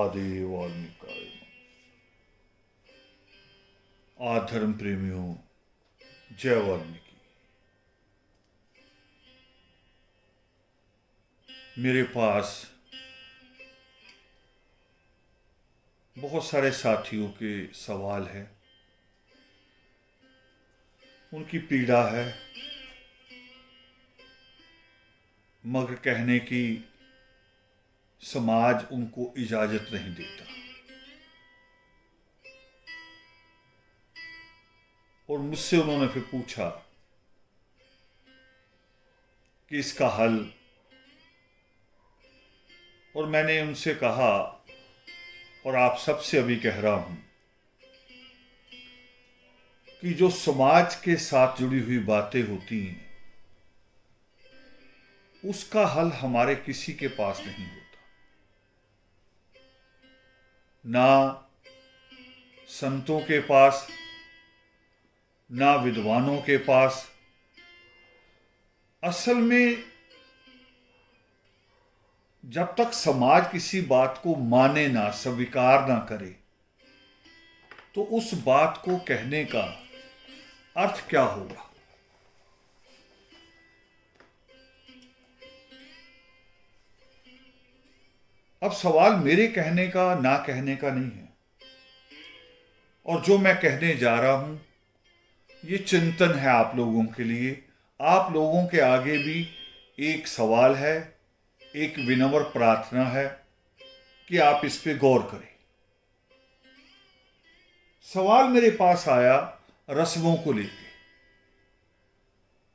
महादेव वाल्मीकाय। धर्म प्रेमियों, जय वाल्मीकि। मेरे पास बहुत सारे साथियों के सवाल हैं, उनकी पीड़ा है, मगर कहने की समाज उनको इजाजत नहीं देता। और मुझसे उन्होंने फिर पूछा कि इसका हल, और मैंने उनसे कहा और आप सबसे अभी कह रहा हूं कि जो समाज के साथ जुड़ी हुई बातें होती हैं उसका हल हमारे किसी के पास नहीं होता, ना संतों के पास, ना विद्वानों के पास। असल में जब तक समाज किसी बात को माने ना, स्वीकार ना करे, तो उस बात को कहने का अर्थ क्या होगा। अब सवाल मेरे कहने का ना कहने का नहीं है, और जो मैं कहने जा रहा हूं ये चिंतन है आप लोगों के लिए। आप लोगों के आगे भी एक सवाल है, एक विनम्र प्रार्थना है कि आप इस पे गौर करें। सवाल मेरे पास आया रस्मों को लेके।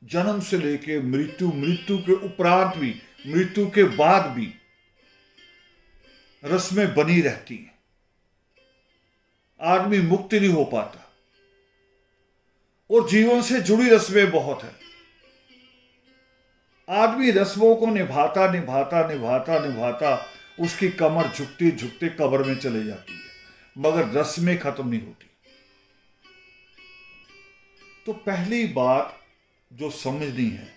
जन्म से लेके मृत्यु, मृत्यु के उपरांत भी, मृत्यु के बाद भी रस्में बनी रहती हैं, आदमी मुक्त नहीं हो पाता, और जीवन से जुड़ी रस्में बहुत हैं। आदमी रस्मों को निभाता निभाता निभाता निभाता उसकी कमर झुकती झुकती कब्र में चले जाती है, मगर रस्में खत्म नहीं होती। तो पहली बात जो समझनी है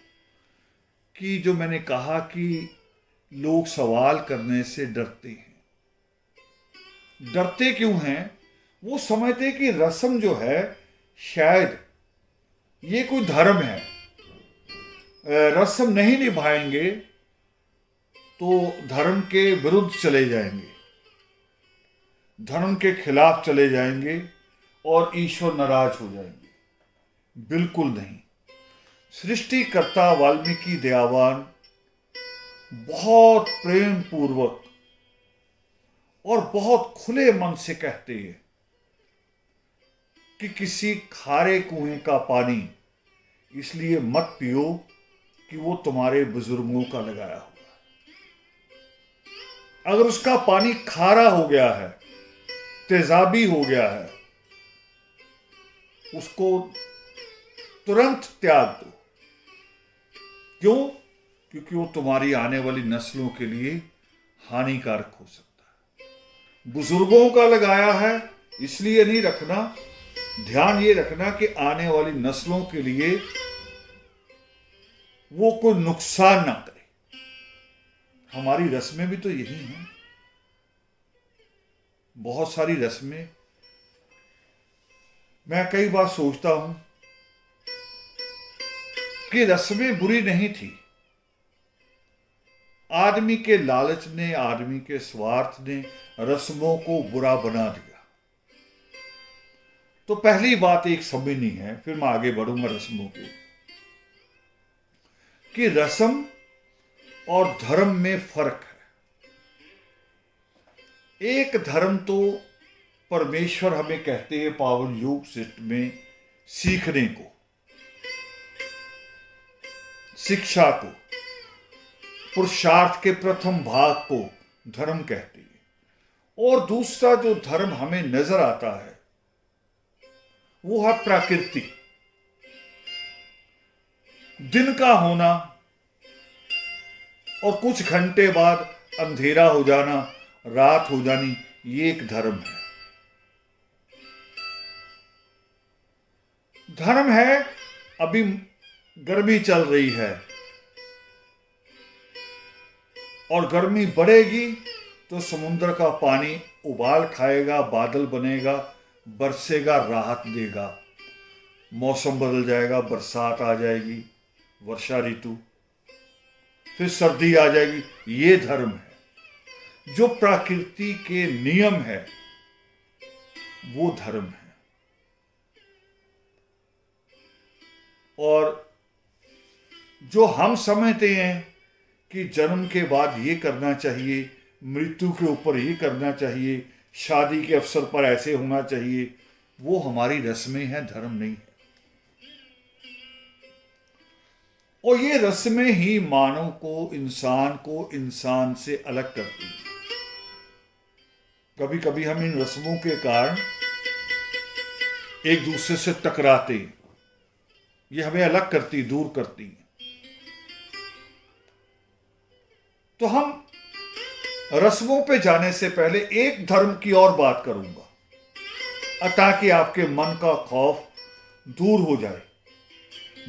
कि जो मैंने कहा कि लोग सवाल करने से डरते हैं। डरते क्यों हैं? वो समझते कि रस्म जो है शायद ये कोई धर्म है, रस्म नहीं निभाएंगे तो धर्म के विरुद्ध चले जाएंगे, धर्म के खिलाफ चले जाएंगे और ईश्वर नाराज हो जाएंगे। बिल्कुल नहीं। सृष्टिकर्ता वाल्मीकि दयावान बहुत प्रेम पूर्वक और बहुत खुले मन से कहते हैं कि किसी खारे कुएं का पानी इसलिए मत पियो कि वो तुम्हारे बुजुर्गों का लगाया हुआ। अगर उसका पानी खारा हो गया है, तेजाबी हो गया है, उसको तुरंत त्याग दो। क्यों? क्योंकि वो तुम्हारी आने वाली नस्लों के लिए हानिकारक हो सकता है। बुजुर्गों का लगाया है इसलिए नहीं रखना, ध्यान ये रखना कि आने वाली नस्लों के लिए वो कोई नुकसान ना करे। हमारी रस्में भी तो यही हैं, बहुत सारी रस्में। मैं कई बार सोचता हूं कि रस्में बुरी नहीं थी, आदमी के लालच ने, आदमी के स्वार्थ ने रस्मों को बुरा बना दिया। तो पहली बात एक समझनी है, फिर मैं आगे बढ़ूंगा रस्मों के, कि रस्म और धर्म में फर्क है। एक धर्म तो परमेश्वर हमें कहते हैं पावन योग सिस्टम में सीखने को, शिक्षा को, पुरुषार्थ के प्रथम भाग को धर्म कहते हैं। और दूसरा जो धर्म हमें नजर आता है वो है प्रकृति। दिन का होना और कुछ घंटे बाद अंधेरा हो जाना, रात हो जानी, ये एक धर्म है। धर्म है अभी गर्मी चल रही है और गर्मी बढ़ेगी तो समुद्र का पानी उबाल खाएगा, बादल बनेगा, बरसेगा, राहत देगा, मौसम बदल जाएगा, बरसात आ जाएगी, वर्षा ऋतु, फिर सर्दी आ जाएगी। ये धर्म है। जो प्रकृति के नियम है वो धर्म है। और जो हम समझते हैं कि जन्म के बाद ये करना चाहिए, मृत्यु के ऊपर ये करना चाहिए, शादी के अवसर पर ऐसे होना चाहिए, वो हमारी रस्में हैं, धर्म नहीं है। और ये रस्में ही मानव को, इंसान से अलग करती हैं। कभी कभी हम इन रस्मों के कारण एक दूसरे से टकराते हैं। ये हमें अलग करती, दूर करती हैं। तो हम रस्मों पे जाने से पहले एक धर्म की और बात करूंगा, ताकि आपके मन का खौफ दूर हो जाए।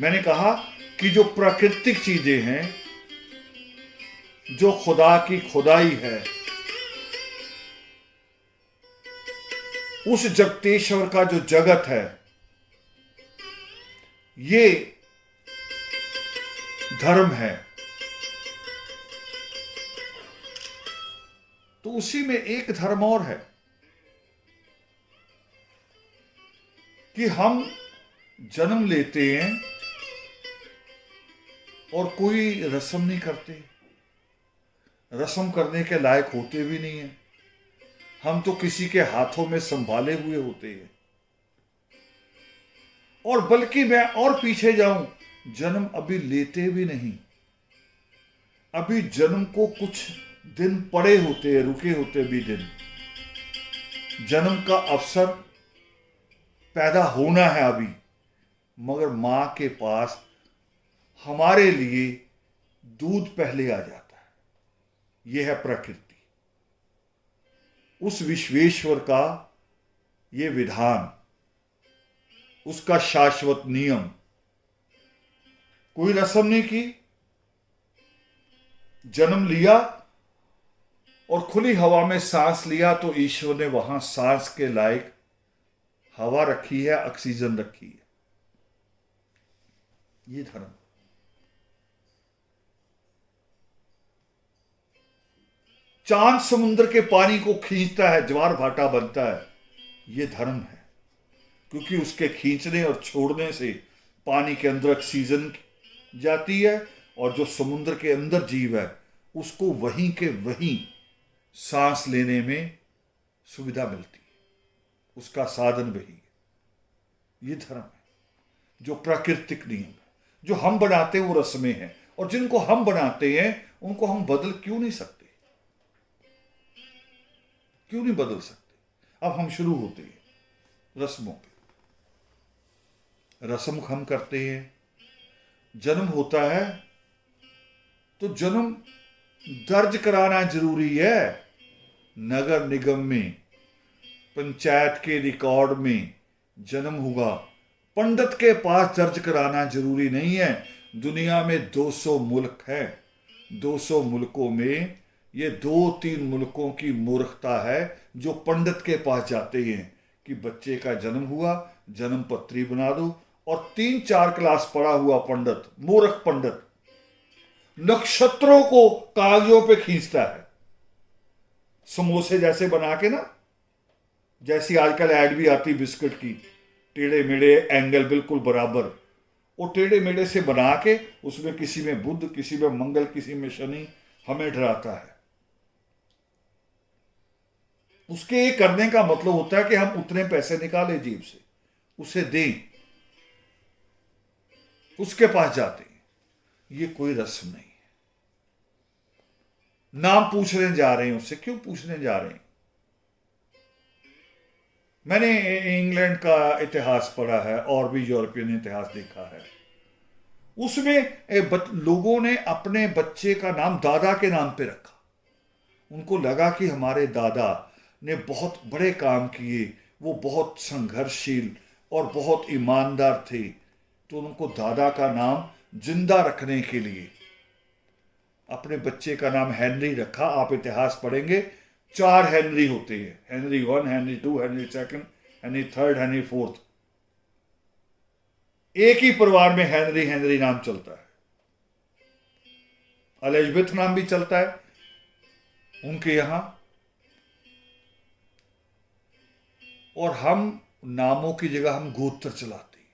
मैंने कहा कि जो प्राकृतिक चीजें हैं, जो खुदा की खुदाई है, उस जगतेश्वर का जो जगत है, ये धर्म है। तो उसी में एक धर्म और है कि हम जन्म लेते हैं और कोई रस्म नहीं करते, रस्म करने के लायक होते भी नहीं है। हम तो किसी के हाथों में संभाले हुए होते हैं। और बल्कि मैं और पीछे जाऊं, जन्म अभी लेते भी नहीं। अभी जन्म को कुछ दिन पड़े होते हैं, रुके होते भी दिन। जन्म का अवसर पैदा होना है अभी, मगर मां के पास हमारे लिए दूध पहले आ जाता है। यह है प्रकृति, उस विश्वेश्वर का ये विधान, उसका शाश्वत नियम। कोई रस्म नहीं की, जन्म लिया और खुली हवा में सांस लिया, तो ईश्वर ने वहां सांस के लायक हवा रखी है, ऑक्सीजन रखी है। ये धर्म। चांद समुद्र के पानी को खींचता है, ज्वार भाटा बनता है, ये धर्म है। क्योंकि उसके खींचने और छोड़ने से पानी के अंदर ऑक्सीजन जाती है, और जो समुद्र के अंदर जीव है उसको वहीं के वहीं सांस लेने में सुविधा मिलती है, उसका साधन वही है। ये धर्म है, जो प्राकृतिक नियम है। जो हम बनाते हैं वो रस्में हैं, और जिनको हम बनाते हैं उनको हम बदल क्यों नहीं सकते? क्यों नहीं बदल सकते? अब हम शुरू होते हैं रस्मों पे। रस्म हम करते हैं, जन्म होता है तो जन्म दर्ज कराना जरूरी है। नगर निगम में, पंचायत के रिकॉर्ड में जन्म हुआ, पंडित के पास दर्ज कराना जरूरी नहीं है। दुनिया में 200 मुल्क हैं, 200 मुल्कों में ये 2-3 मुल्कों की मूर्खता है जो पंडित के पास जाते हैं कि बच्चे का जन्म हुआ, जन्म पत्री बना दो। और 3-4 क्लास पढ़ा हुआ पंडित, मूर्ख पंडित, नक्षत्रों को कागजों पे खींचता है, समोसे जैसे बना के ना, जैसी आजकल ऐड भी आती बिस्किट की, टेढ़े मेढ़े एंगल बिल्कुल बराबर, वो टेढ़े मेढ़े से बना के उसमें किसी में बुध, किसी में मंगल, किसी में शनि, हमें डराता है। उसके ये करने का मतलब होता है कि हम उतने पैसे निकालें जेब से, उसे दें, उसके पास जाते हैं। ये कोई रस्म नहीं है। नाम पूछने जा रहे हैं उससे, क्यों पूछने जा रहे हैं? मैंने इंग्लैंड का इतिहास पढ़ा है और भी यूरोपियन इतिहास देखा है। उसमें लोगों ने अपने बच्चे का नाम दादा के नाम पे रखा। उनको लगा कि हमारे दादा ने बहुत बड़े काम किए, वो बहुत संघर्षशील और बहुत ईमानदार थे, तो उनको दादा का नाम जिंदा रखने के लिए अपने बच्चे का नाम हेनरी रखा। आप इतिहास पढ़ेंगे 4 हेनरी होते हैं, Henry 1, Henry 2, Henry 2, Henry 3, Henry 4। एक ही परिवार में हेनरी हेनरी नाम चलता है, एलिजाबेथ नाम भी चलता है उनके यहां। और हम नामों की जगह हम गोत्र चलाते हैं,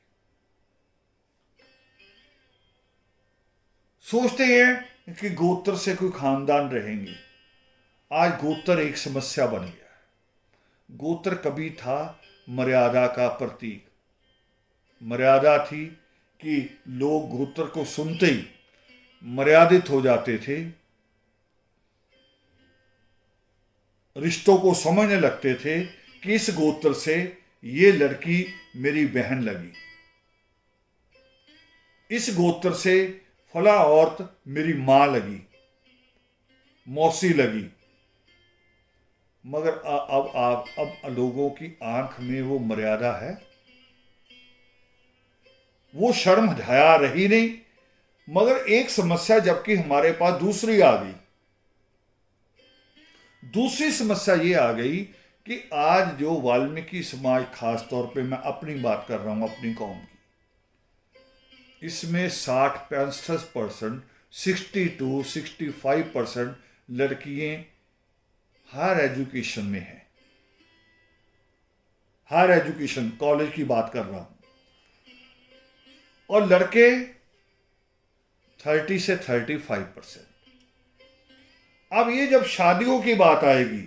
सोचते हैं कि गोत्र से कोई खानदान रहेंगे। आज गोत्र एक समस्या बन गया है। गोत्र कभी था मर्यादा का प्रतीक। मर्यादा थी कि लोग गोत्र को सुनते ही मर्यादित हो जाते थे, रिश्तों को समझने लगते थे कि इस गोत्र से ये लड़की मेरी बहन लगी, इस गोत्र से फला औरत मेरी मां लगी, मौसी लगी। मगर अब लोगों की आंख में वो मर्यादा है, वो शर्म हया रही नहीं। मगर एक समस्या जबकि हमारे पास दूसरी आ गई। दूसरी समस्या ये आ गई कि आज जो वाल्मीकि समाज, खास तौर पे मैं अपनी बात कर रहा हूं, अपनी कौम की, इसमें 60-65%, 62-65% लड़कियां हायर एजुकेशन में हैं। हायर एजुकेशन, कॉलेज की बात कर रहा हूं। और लड़के 30 से 35%। अब ये जब शादियों की बात आएगी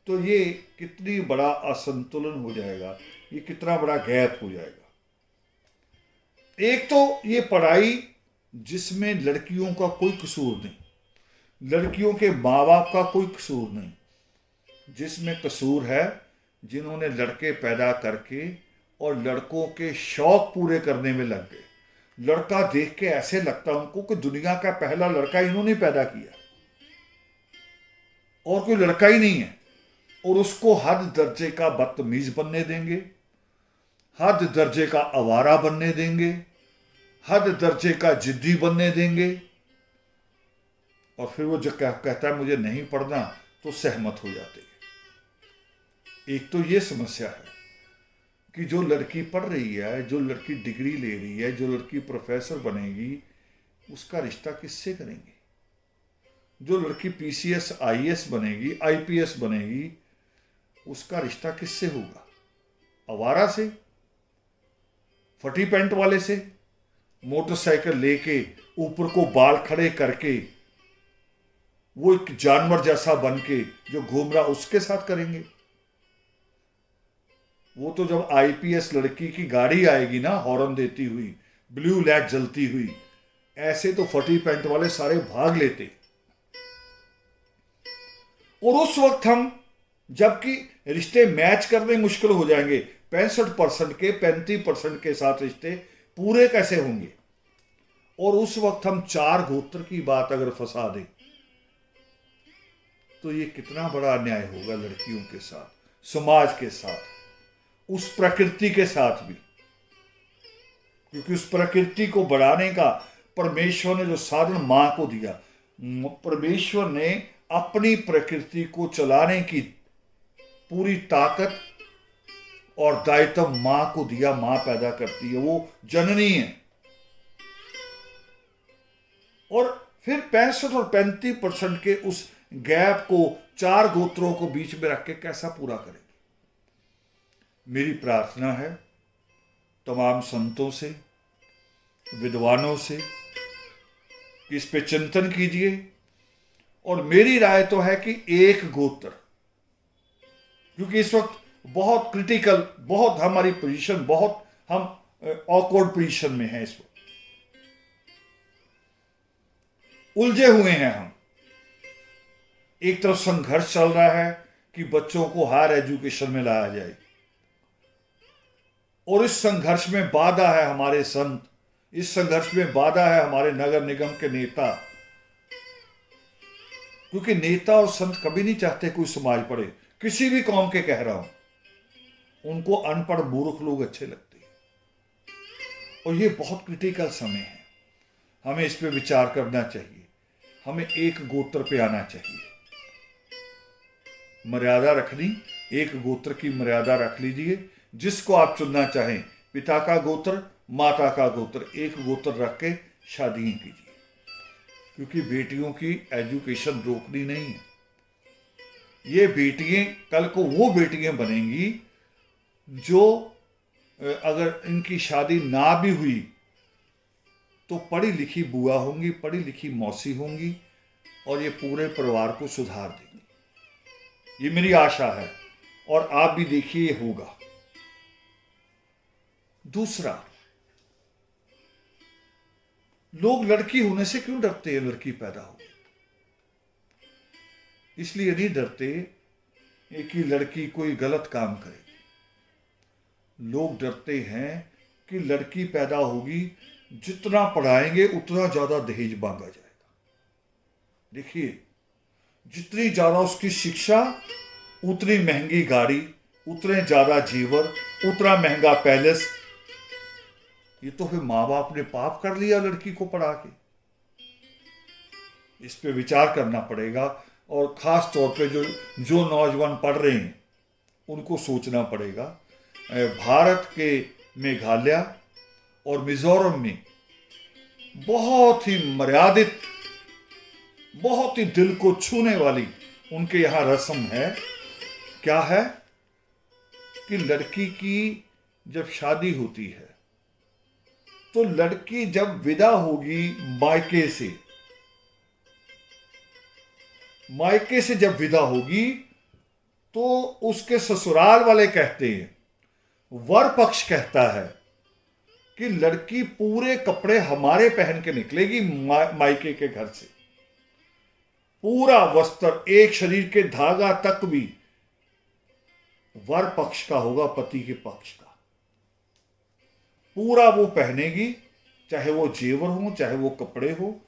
तो ये कितनी बड़ा असंतुलन हो जाएगा, ये कितना बड़ा गैप हो जाएगा। एक तो ये पढ़ाई जिसमें लड़कियों का कोई कसूर नहीं, लड़कियों के माँ बाप का कोई कसूर नहीं, जिसमें कसूर है जिन्होंने लड़के पैदा करके और लड़कों के शौक पूरे करने में लग गए। लड़का देख के ऐसे लगता उनको कि दुनिया का पहला लड़का इन्होंने पैदा किया और कोई लड़का ही नहीं है। और उसको हद दर्जे का बदतमीज बनने देंगे, हद दर्जे का आवारा बनने देंगे, हद दर्जे का जिद्दी बनने देंगे। और फिर वो जो कहता है मुझे नहीं पढ़ना तो सहमत हो जाते हैं। एक तो ये समस्या है कि जो लड़की पढ़ रही है, जो लड़की डिग्री ले रही है, जो लड़की प्रोफेसर बनेगी, उसका रिश्ता किससे करेंगे? जो लड़की पीसीएस आईएएस बनेगी, आईपीएस बनेगी, उसका रिश्ता किससे होगा? आवारा से, फटी पैंट वाले से, मोटरसाइकिल लेके ऊपर को बाल खड़े करके वो एक जानवर जैसा बन के जो घूम रहा उसके साथ करेंगे? वो तो जब आईपीएस लड़की की गाड़ी आएगी ना, हॉर्न देती हुई, ब्लू लाइट जलती हुई, ऐसे तो फटी पैंट वाले सारे भाग लेते। और उस वक्त हम, जबकि रिश्ते मैच करने मुश्किल हो जाएंगे, 65% के 35% के साथ रिश्ते पूरे कैसे होंगे? और उस वक्त हम 4 गोत्र की बात अगर फंसा दें तो ये कितना बड़ा अन्याय होगा लड़कियों के साथ, समाज के साथ, उस प्रकृति के साथ भी। क्योंकि उस प्रकृति को बढ़ाने का परमेश्वर ने जो साधन मां को दिया, परमेश्वर ने अपनी प्रकृति को चलाने की पूरी ताकत और दायित्व मां को दिया। मां पैदा करती है, वो जननी है। और फिर 65 और 35% के उस गैप को 4 गोत्रों को बीच में रख के कैसा पूरा करेंगे? मेरी प्रार्थना है तमाम संतों से, विद्वानों से कि इस पे चिंतन कीजिए। और मेरी राय तो है कि एक गोत्र, क्योंकि इस वक्त बहुत क्रिटिकल, बहुत हमारी पोजीशन, बहुत हम ऑकवर्ड पोजीशन में हैं, इस वक्त उलझे हुए हैं हम। एक तरफ संघर्ष चल रहा है कि बच्चों को हायर एजुकेशन में लाया जाए, और इस संघर्ष में बाधा है हमारे संत, इस संघर्ष में बाधा है हमारे नगर निगम के नेता। क्योंकि नेता और संत कभी नहीं चाहते कोई समाज पढ़े, किसी भी कौम के कह रहा हूं। उनको अनपढ़ मूर्ख लोग अच्छे लगते हैं। और ये बहुत क्रिटिकल समय है, हमें इस पे विचार करना चाहिए, हमें एक गोत्र पे आना चाहिए। मर्यादा रखनी, एक गोत्र की मर्यादा रख लीजिए। जिसको आप चुनना चाहें, पिता का गोत्र, माता का गोत्र, एक गोत्र रख के शादी कीजिए, क्योंकि बेटियों की एजुकेशन रोकनी नहीं है। ये बेटियां कल को वो बेटियां बनेंगी जो अगर इनकी शादी ना भी हुई तो पढ़ी लिखी बुआ होंगी, पढ़ी लिखी मौसी होंगी, और ये पूरे परिवार को सुधार देंगी। ये मेरी आशा है, और आप भी देखिए ये होगा। दूसरा, लोग लड़की होने से क्यों डरते हैं? लड़की पैदा हो, इसलिए नहीं डरते कि लड़की कोई गलत काम करेगी। लोग डरते हैं कि लड़की पैदा होगी, जितना पढ़ाएंगे उतना ज्यादा दहेज मांगा जाएगा। देखिए, जितनी ज्यादा उसकी शिक्षा, उतनी महंगी गाड़ी, उतने ज्यादा जेवर, उतना महंगा पैलेस। ये तो फिर माँ बाप ने पाप कर लिया लड़की को पढ़ा के। इस पे विचार करना पड़ेगा, और खास तौर पे जो नौजवान पढ़ रहे हैं उनको सोचना पड़ेगा। भारत के मेघालय और मिजोरम में बहुत ही मर्यादित, बहुत ही दिल को छूने वाली उनके यहां रस्म है। क्या है कि लड़की की जब शादी होती है तो लड़की जब विदा होगी मायके से जब विदा होगी तो उसके ससुराल वाले कहते हैं, वर पक्ष कहता है कि लड़की पूरे कपड़े हमारे पहन के निकलेगी मायके के घर से। पूरा वस्त्र, एक शरीर के धागा तक भी वर पक्ष का होगा, पति के पक्ष का। पूरा वो पहनेगी, चाहे वो जेवर हो, चाहे वो कपड़े हो।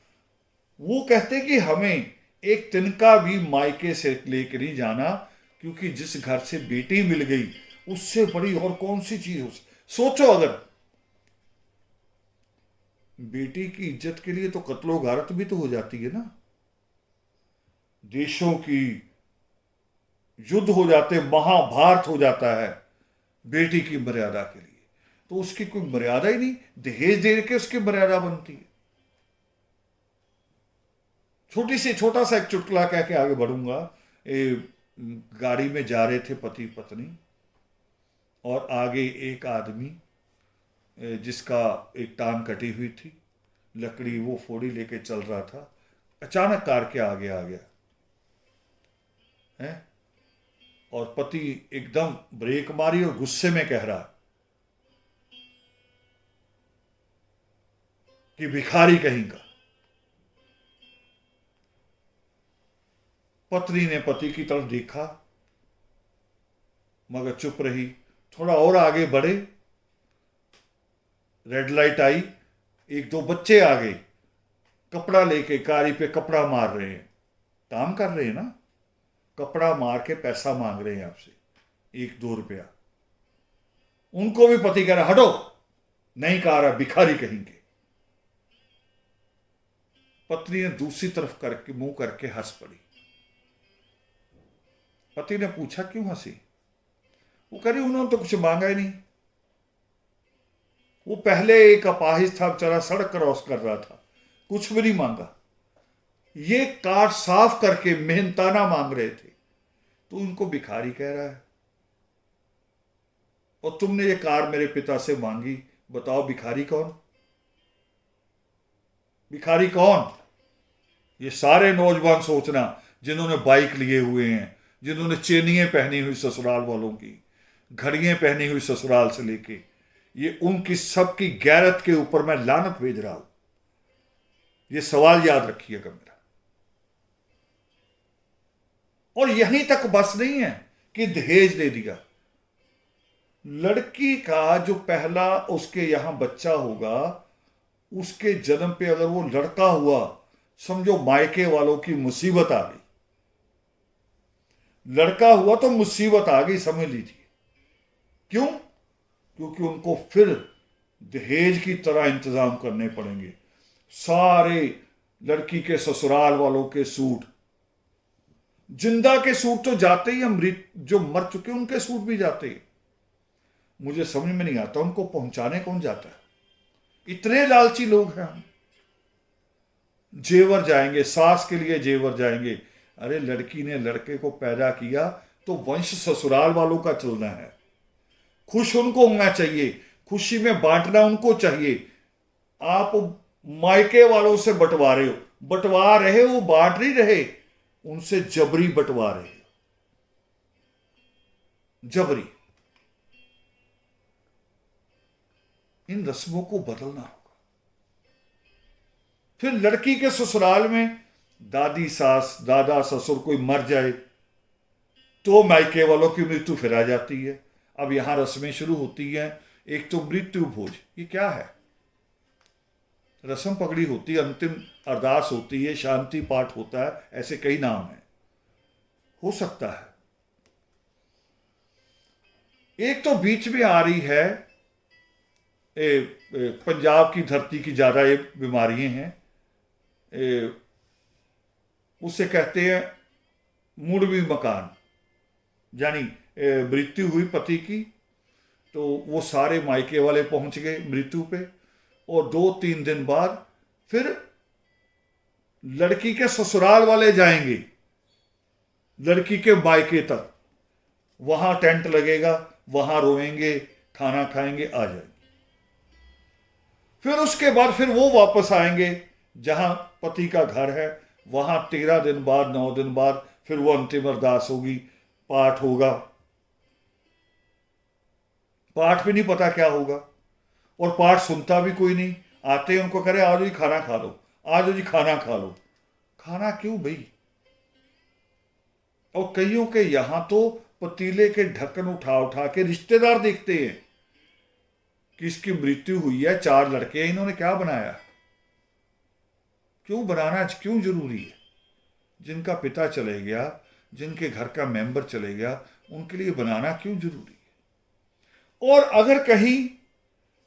वो कहते कि हमें एक तिनका भी मायके से लेकर नहीं जाना, क्योंकि जिस घर से बेटी मिल गई उससे बड़ी और कौन सी चीज हो। सोचो, अगर बेटी की इज्जत के लिए तो कत्लो गारत भी तो हो जाती है ना, देशों की युद्ध हो जाते, महाभारत हो जाता है बेटी की मर्यादा के लिए। तो उसकी कोई मर्यादा ही नहीं, दहेज दे के उसकी मर्यादा बनती है। छोटा सा एक चुटकुला कह के आगे बढ़ूंगा। गाड़ी में जा रहे थे पति पत्नी, और आगे एक आदमी जिसका एक टांग कटी हुई थी, लकड़ी वो फोड़ी लेके चल रहा था, अचानक कार के आगे आ गया है, और पति एकदम ब्रेक मारी और गुस्से में कह रहा कि भिखारी कहीं का। पत्नी ने पति की तरफ देखा मगर चुप रही। थोड़ा और आगे बढ़े, रेड लाइट आई, एक दो बच्चे आ गए, कपड़ा लेके कारी पे कपड़ा मार रहे हैं, काम कर रहे हैं ना, कपड़ा मार के पैसा मांग रहे हैं आपसे, 1-2 रुपया। उनको भी पति कह रहा हटो, नहीं कहा रहा, भिखारी कहेंगे। पत्नी ने दूसरी तरफ करके मुंह करके हंस पड़ी। पति ने पूछा क्यों हंसी? वो कह रही उन्होंने तो कुछ मांगा ही नहीं। वो पहले एक अपाहिज था बेचारा, सड़क क्रॉस कर रहा था, कुछ भी नहीं मांगा। ये कार साफ करके मेहनताना मांग रहे थे, तो उनको भिखारी कह रहा है। और तुमने ये कार मेरे पिता से मांगी, बताओ भिखारी कौन? भिखारी कौन? ये सारे नौजवान सोचना जिन्होंने बाइक लिए हुए हैं, जिन्होंने चेनियां पहनी हुई ससुराल वालों की, घड़ियां पहनी हुई ससुराल से लेके, ये उनकी सबकी गैरत के ऊपर मैं लानत भेज रहा हूं। ये सवाल याद रखिएगा मेरा। और यहीं तक बस नहीं है कि दहेज दे दिया। लड़की का जो पहला उसके यहां बच्चा होगा, उसके जन्म पे अगर वो लड़का हुआ, समझो मायके वालों की मुसीबत आ गई। लड़का हुआ तो मुसीबत आ गई, समझ लीजिए। क्यों? क्योंकि उनको फिर दहेज की तरह इंतजाम करने पड़ेंगे। सारे लड़की के ससुराल वालों के सूट, जिंदा के सूट तो जाते ही, मृत जो मर चुके उनके सूट भी जाते हैं। मुझे समझ में नहीं आता उनको पहुंचाने कौन जाता है। इतने लालची लोग हैं हम। जेवर जाएंगे, सास के लिए जेवर जाएंगे। अरे लड़की ने लड़के को पैदा किया तो वंश ससुराल वालों का चलना है, खुश उनको होना चाहिए, खुशी में बांटना उनको चाहिए। आप मायके वालों से बंटवा रहे हो, बंटवा रहे हो, बांट नहीं रहे, उनसे जबरी बंटवा रहे हो, जबरी। इन रस्मों को बदलना होगा। फिर लड़की के ससुराल में दादी सास दादा ससुर कोई मर जाए तो मायके वालों की मृत्यु फिर आ जाती है। अब यहां रस्में शुरू होती हैं। एक तो मृत्यु भोज, ये क्या है? रस्म पगड़ी होती है, अंतिम अरदास होती है, शांति पाठ होता है, ऐसे कई नाम हैं, हो सकता है। एक तो बीच में आ रही है पंजाब की धरती की ज्यादा ये बीमारियां हैं, उसे कहते हैं मुड़वी मकान। यानी मृत्यु हुई पति की तो वो सारे मायके वाले पहुंच गए मृत्यु पे, और 2-3 दिन बाद फिर लड़की के ससुराल वाले जाएंगे लड़की के मायके तक, वहां टेंट लगेगा, वहां रोएंगे, खाना खाएंगे, आ जाएंगे। फिर उसके बाद फिर वो वापस आएंगे जहां पति का घर है, वहां 13 दिन बाद 9 दिन बाद फिर वो अंतिम अरदास होगी, पाठ होगा। पाठ भी नहीं पता क्या होगा, और पाठ सुनता भी कोई नहीं। आते हैं उनको करे आज जी खाना खा लो, आज जी खाना खा लो। खाना क्यों भाई? और कईयों के यहां तो पतीले के ढक्कन उठा उठा के रिश्तेदार देखते हैं कि इसकी मृत्यु हुई है, 4 लड़के हैं, इन्होंने क्या बनाया? क्यों बनाना क्यों जरूरी है? जिनका पिता चले गया, जिनके घर का मेंबर चले गया, उनके लिए बनाना क्यों जरूरी है? और अगर कहीं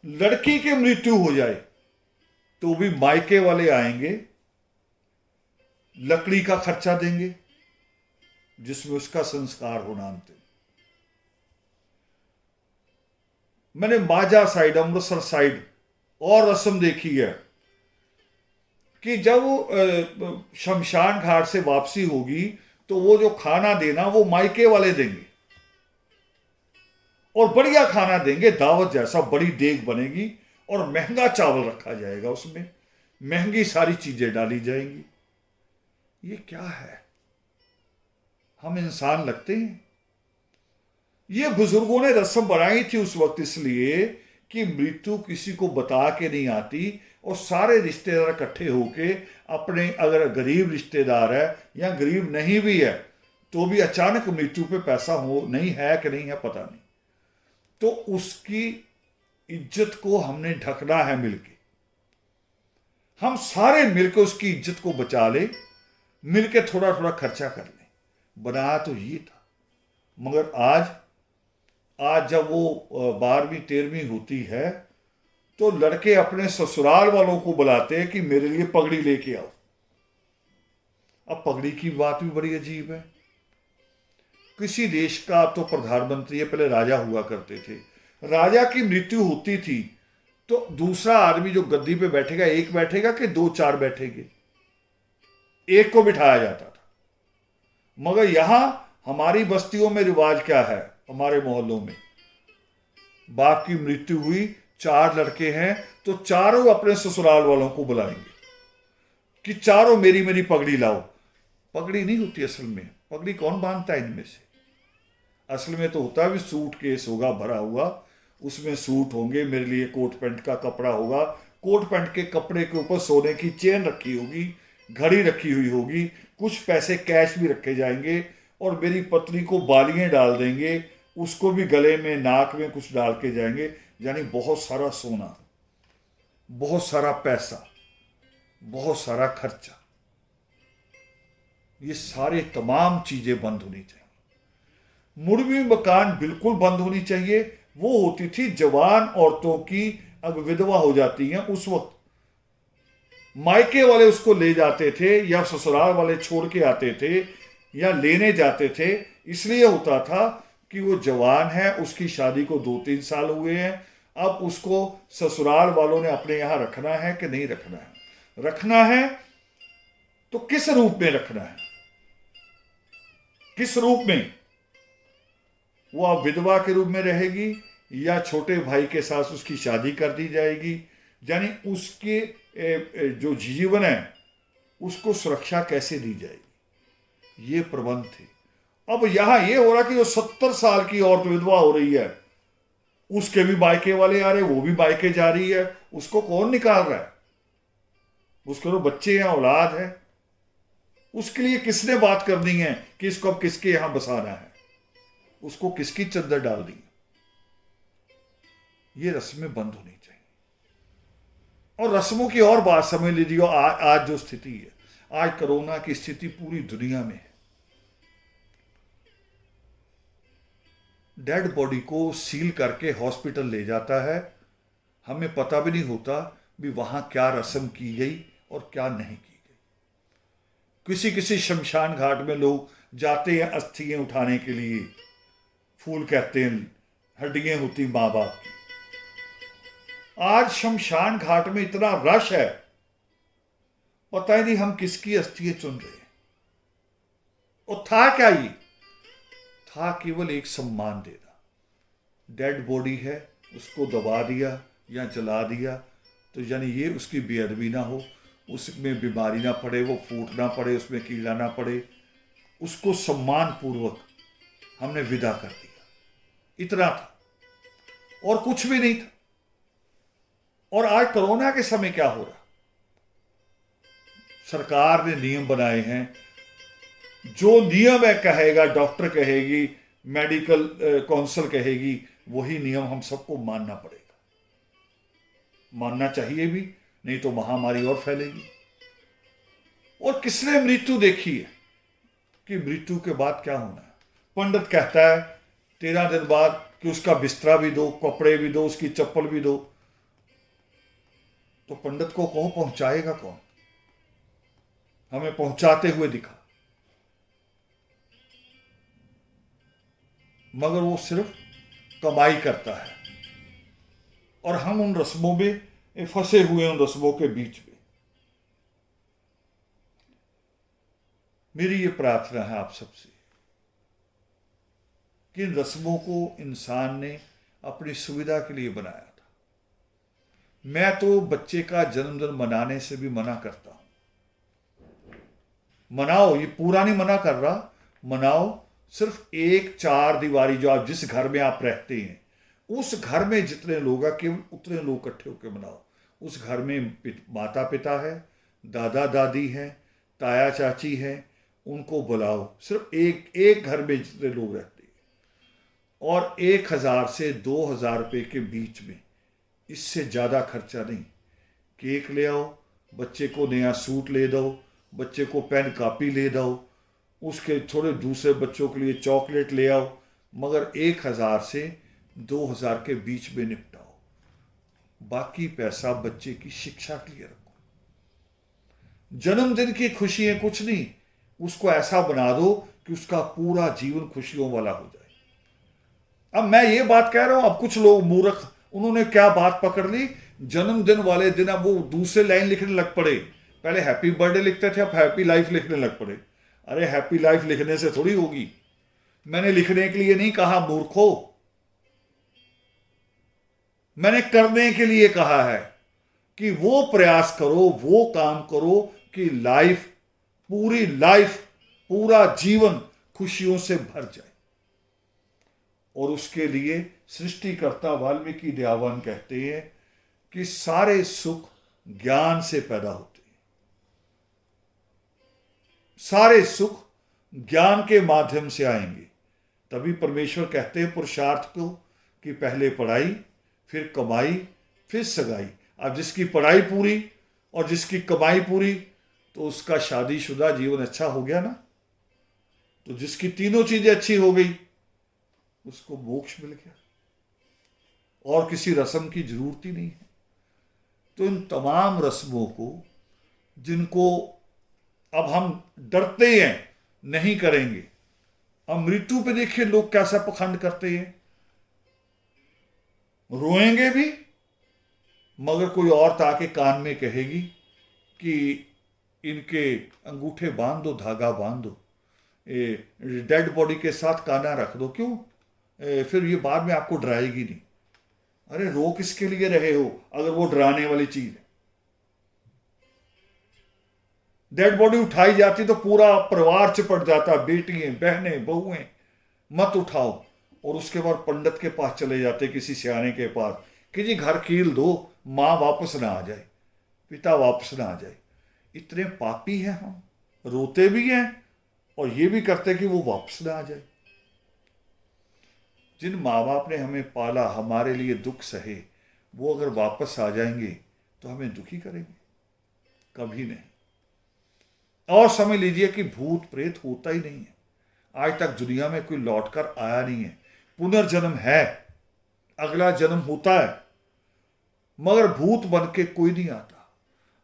लड़की की मृत्यु हो जाए तो भी मायके वाले आएंगे, लकड़ी का खर्चा देंगे जिसमें उसका संस्कार होना अंतिम। मैंने माजा साइड, अमृतसर साइड और रस्म देखी है कि जब शमशान घाट से वापसी होगी तो वो जो खाना देना वो मायके वाले देंगे, और बढ़िया खाना देंगे, दावत जैसा, बड़ी देग बनेगी और महंगा चावल रखा जाएगा, उसमें महंगी सारी चीजें डाली जाएंगी। ये क्या है? हम इंसान लगते हैं? ये बुजुर्गों ने रस्म बनाई थी उस वक्त इसलिए कि मृत्यु किसी को बता के नहीं आती, और सारे रिश्तेदार इकट्ठे होके अपने, अगर गरीब रिश्तेदार है या गरीब नहीं भी है तो भी अचानक मृत्यु पे पैसा हो, नहीं है कि नहीं है पता नहीं, तो उसकी इज्जत को हमने ढकना है मिलके। हम सारे मिलकर उसकी इज्जत को बचा ले, मिलके थोड़ा थोड़ा खर्चा कर ले। बनाया तो ये था, मगर आज जब वो 12वीं 13वीं होती है तो लड़के अपने ससुराल वालों को बुलाते हैं कि मेरे लिए पगड़ी लेके आओ। अब पगड़ी की बात भी बड़ी अजीब है। किसी देश का तो प्रधानमंत्री है, पहले राजा हुआ करते थे, राजा की मृत्यु होती थी तो दूसरा आदमी जो गद्दी पे बैठेगा, एक बैठेगा कि 2-4 बैठेंगे, एक को बिठाया जाता था। मगर यहां हमारी बस्तियों में रिवाज क्या है, हमारे मोहल्लों में, बाप की मृत्यु हुई, 4 लड़के हैं तो चारों अपने ससुराल वालों को बुलाएंगे कि चारों मेरी मेरी पगड़ी लाओ। पगड़ी नहीं होती असल में, पगड़ी कौन बांधता है इनमें से? असल में तो होता है भी सूट केस होगा भरा हुआ, उसमें सूट होंगे, मेरे लिए कोट पैंट का कपड़ा होगा, कोट पैंट के कपड़े के ऊपर सोने की चेन रखी होगी, घड़ी रखी हुई होगी, कुछ पैसे कैश भी रखे जाएंगे, और मेरी पत्नी को बालियां डाल देंगे, उसको भी गले में नाक में कुछ डाल के जाएंगे। यानी बहुत सारा सोना, बहुत सारा पैसा, बहुत सारा खर्चा, ये सारे तमाम चीजें बंद होनी चाहिए। मुड़वी मकान बिल्कुल बंद होनी चाहिए। वो होती थी जवान औरतों की, अगर विधवा हो जाती हैं उस वक्त मायके वाले उसको ले जाते थे या ससुराल वाले छोड़ के आते थे या लेने जाते थे, इसलिए होता था कि वो जवान है, उसकी शादी को 2-3 साल हुए हैं, अब उसको ससुराल वालों ने अपने यहां रखना है कि नहीं रखना है। रखना है तो किस रूप में रखना है, किस रूप में? वो अब विधवा के रूप में रहेगी या छोटे भाई के साथ उसकी शादी कर दी जाएगी, यानी उसके जो जीवन है उसको सुरक्षा कैसे दी जाएगी, ये प्रबंध थे। अब यहां ये हो रहा कि जो 70 साल की औरत विधवा हो रही है, उसके भी मायके वाले आ रहे, वो भी मायके जा रही है, उसको कौन निकाल रहा है? उसके तो बच्चे हैं, औलाद है, उसके लिए किसने बात करनी है कि इसको अब किसके यहां बसाना है, उसको किसकी चद्दर डाल दी? ये रस्में बंद होनी चाहिए। और रस्मों की और बात समझ लीजिए, आज जो स्थिति है, आज कोरोना की स्थिति पूरी दुनिया में है। डेड बॉडी को सील करके हॉस्पिटल ले जाता है, हमें पता भी नहीं होता भी वहां क्या रस्म की गई और क्या नहीं की गई। किसी किसी शमशान घाट में लोग जाते हैं अस्थियां उठाने के लिए, फूल कहते हैं, हड्डियां होती मां बाप की। आज शमशान घाट में इतना रश है, पता ही नहीं हम किसकी अस्थियां चुन रहे हैं। और था क्या ये? था केवल एक सम्मान देना। डेड बॉडी है, उसको दबा दिया या जला दिया, तो यानी ये उसकी बेअदबी ना हो, उसमें बीमारी ना पड़े, वो फूट ना पड़े, उसमें कीड़ा ना पड़े, उसको सम्मान पूर्वक हमने विदा कर दिया। इतना था और कुछ भी नहीं था। और आज कोरोना के समय क्या हो रहा? सरकार ने नियम बनाए हैं, जो नियम है कहेगा, डॉक्टर कहेगी, मेडिकल काउंसिल कहेगी, वही नियम हम सबको मानना पड़ेगा। मानना चाहिए भी, नहीं तो महामारी और फैलेगी। और किसने मृत्यु देखी है कि मृत्यु के बाद क्या होना है? पंडित कहता है 13 दिन बाद कि उसका बिस्तरा भी दो, कपड़े भी दो, उसकी चप्पल भी दो। तो पंडित को कहो, पहुंचाएगा कौन? हमें पहुंचाते हुए दिखा, मगर वो सिर्फ कमाई करता है और हम उन रस्मों में फंसे हुए, उन रस्मों के बीच में। मेरी ये प्रार्थना है आप सबसे कि इन रस्मों को इंसान ने अपनी सुविधा के लिए बनाया था। मैं तो बच्चे का जन्मदिन मनाने से भी मना करता हूं। मनाओ, ये पूरा नहीं मना कर रहा, मनाओ, सिर्फ एक 4 दीवारी जो आप जिस घर में आप रहते हैं, उस घर में जितने लोग हैं केवल उतने लोग इकट्ठे होकर मनाओ। उस घर में माता पिता है, दादा दादी है, ताया चाची है, उनको बुलाओ। सिर्फ एक घर में जितने लोग रहते हैं, और 1000 से 2000 रुपये के बीच में, इससे ज़्यादा खर्चा नहीं। केक ले आओ, बच्चे को नया सूट ले दो, बच्चे को पेन कापी ले दो, उसके थोड़े दूसरे बच्चों के लिए चॉकलेट ले आओ, मगर 1000 से 2000 के बीच में निपटाओ। बाकी पैसा बच्चे की शिक्षा के लिए रखो। जन्मदिन की खुशी है कुछ नहीं, उसको ऐसा बना दो कि उसका पूरा जीवन खुशियों वाला हो जाए। अब मैं ये बात कह रहा हूं, अब कुछ लोग मूर्ख, उन्होंने क्या बात पकड़ ली, जन्मदिन वाले दिन अब वो दूसरे लाइन लिखने लग पड़े। पहले हैप्पी बर्थडे लिखते थे, अब हैप्पी लाइफ लिखने लग पड़े। अरे हैप्पी लाइफ लिखने से थोड़ी होगी, मैंने लिखने के लिए नहीं कहा मूर्खो, मैंने करने के लिए कहा है कि वो प्रयास करो, वो काम करो कि लाइफ, पूरी लाइफ, पूरा जीवन खुशियों से भर जाए। और उसके लिए सृष्टिकर्ता वाल्मीकि दयावान कहते हैं कि सारे सुख ज्ञान से पैदा होते हैं, सारे सुख ज्ञान के माध्यम से आएंगे। तभी परमेश्वर कहते हैं पुरुषार्थ को कि पहले पढ़ाई, फिर कमाई, फिर सगाई। अब जिसकी पढ़ाई पूरी और जिसकी कमाई पूरी, तो उसका शादीशुदा जीवन अच्छा हो गया ना। तो जिसकी तीनों चीजें अच्छी हो गई, उसको मोक्ष मिल गया, और किसी रस्म की जरूरत ही नहीं है। तो इन तमाम रस्मों को, जिनको अब हम डरते हैं नहीं करेंगे। अब मृत्यु पे देखिए लोग कैसा पखंड करते हैं, रोएंगे भी, मगर कोई औरत आके कान में कहेगी कि इनके अंगूठे बांध दो, धागा बांध दो, डेड बॉडी के साथ काना रख दो। क्यों? फिर ये बाद में आपको डराएगी नहीं। अरे रो किसके लिए रहे हो अगर वो डराने वाली चीज है? डेड बॉडी उठाई जाती तो पूरा परिवार चिपट जाता, बेटियां, बहनें, बहुएं, मत उठाओ। और उसके बाद पंडित के पास चले जाते, किसी सियाने के पास, कि जी घर कील दो, मां वापस ना आ जाए, पिता वापस ना आ जाए। इतने पापी हैं हम, रोते भी हैं और ये भी करते कि वो वापस ना आ जाए। जिन माँ बाप ने हमें पाला, हमारे लिए दुख सहे, वो अगर वापस आ जाएंगे तो हमें दुखी करेंगे? कभी नहीं। और समझ लीजिए कि भूत प्रेत होता ही नहीं है। आज तक दुनिया में कोई लौटकर आया नहीं है। पुनर्जन्म है, अगला जन्म होता है, मगर भूत बन के कोई नहीं आता।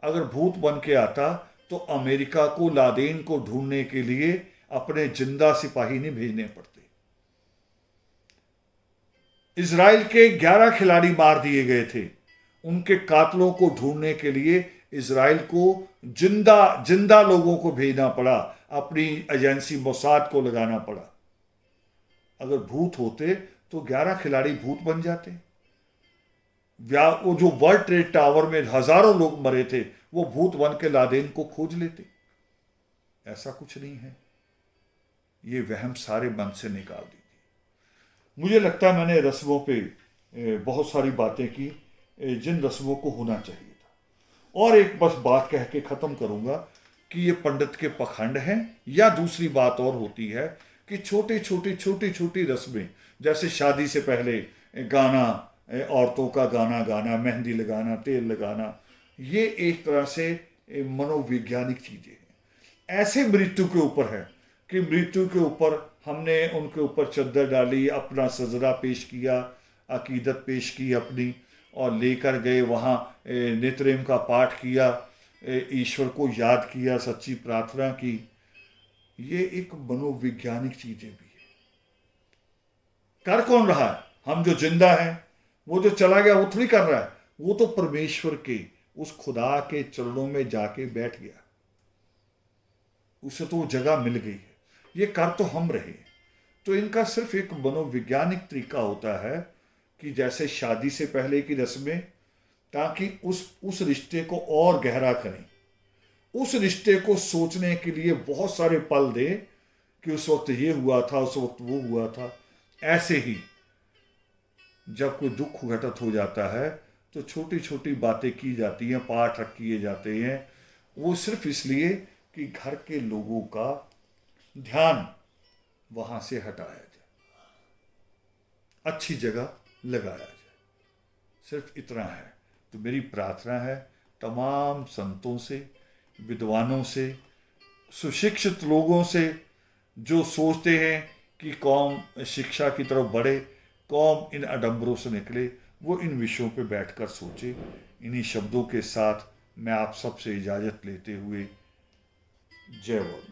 अगर भूत बन के आता तो अमेरिका को लादेन को ढूंढने के लिए अपने जिंदा सिपाही नहीं भेजने पड़ते। इजराइल के 11 खिलाड़ी मार दिए गए थे, उनके कातलों को ढूंढने के लिए इजराइल को जिंदा जिंदा लोगों को भेजना पड़ा, अपनी एजेंसी मोसाद को लगाना पड़ा। अगर भूत होते तो 11 खिलाड़ी भूत बन जाते। वो जो वर्ल्ड ट्रेड टावर में हजारों लोग मरे थे, वो भूत बन के लादेन को खोज लेते। ऐसा कुछ नहीं है। ये वहम सारे मन से निकाल दीजिए। मुझे लगता है मैंने रस्मों पे बहुत सारी बातें की, जिन रस्मों को होना चाहिए था। और एक बस बात कह के ख़त्म करूँगा कि ये पंडित के पखंड हैं, या दूसरी बात और होती है कि छोटी छोटी रस्में, जैसे शादी से पहले गाना, औरतों का गाना गाना, मेहंदी लगाना, तेल लगाना, ये एक तरह से मनोवैज्ञानिक चीज़ें हैं। ऐसे मृत्यु के ऊपर है कि मृत्यु के ऊपर हमने उनके ऊपर चद्दर डाली, अपना सजरा पेश किया, अकीदत पेश की अपनी, और लेकर गए वहाँ, नितरेम का पाठ किया, ईश्वर को याद किया, सच्ची प्रार्थना की। ये एक मनोवैज्ञानिक चीज़ें भी है। कर कौन रहा है? हम जो जिंदा हैं। वो जो चला गया वो थोड़ी कर रहा है, वो तो परमेश्वर के, उस खुदा के चरणों में जाके बैठ गया, उसे तो वो जगह मिल गई है। ये कर तो हम रहे। तो इनका सिर्फ एक मनोवैज्ञानिक तरीका होता है कि जैसे शादी से पहले की रस्में, ताकि उस रिश्ते को और गहरा करें, उस रिश्ते को सोचने के लिए बहुत सारे पल दें कि उस वक्त ये हुआ था, उस वक्त वो हुआ था। ऐसे ही जब कोई दुख घटित हो जाता है तो छोटी छोटी बातें की जाती हैं, पाठ रख किए जाते हैं, वो सिर्फ इसलिए कि घर के लोगों का ध्यान वहां से हटाया जाए, अच्छी जगह लगाया जाए। सिर्फ इतना है। तो मेरी प्रार्थना है तमाम संतों से, विद्वानों से, सुशिक्षित लोगों से, जो सोचते हैं कि कौम शिक्षा की तरफ बढ़े, कौम इन आडंबरों से निकले, वो इन विषयों पे बैठकर सोचे। इन्हीं शब्दों के साथ मैं आप सबसे इजाज़त लेते हुए, जय बोल।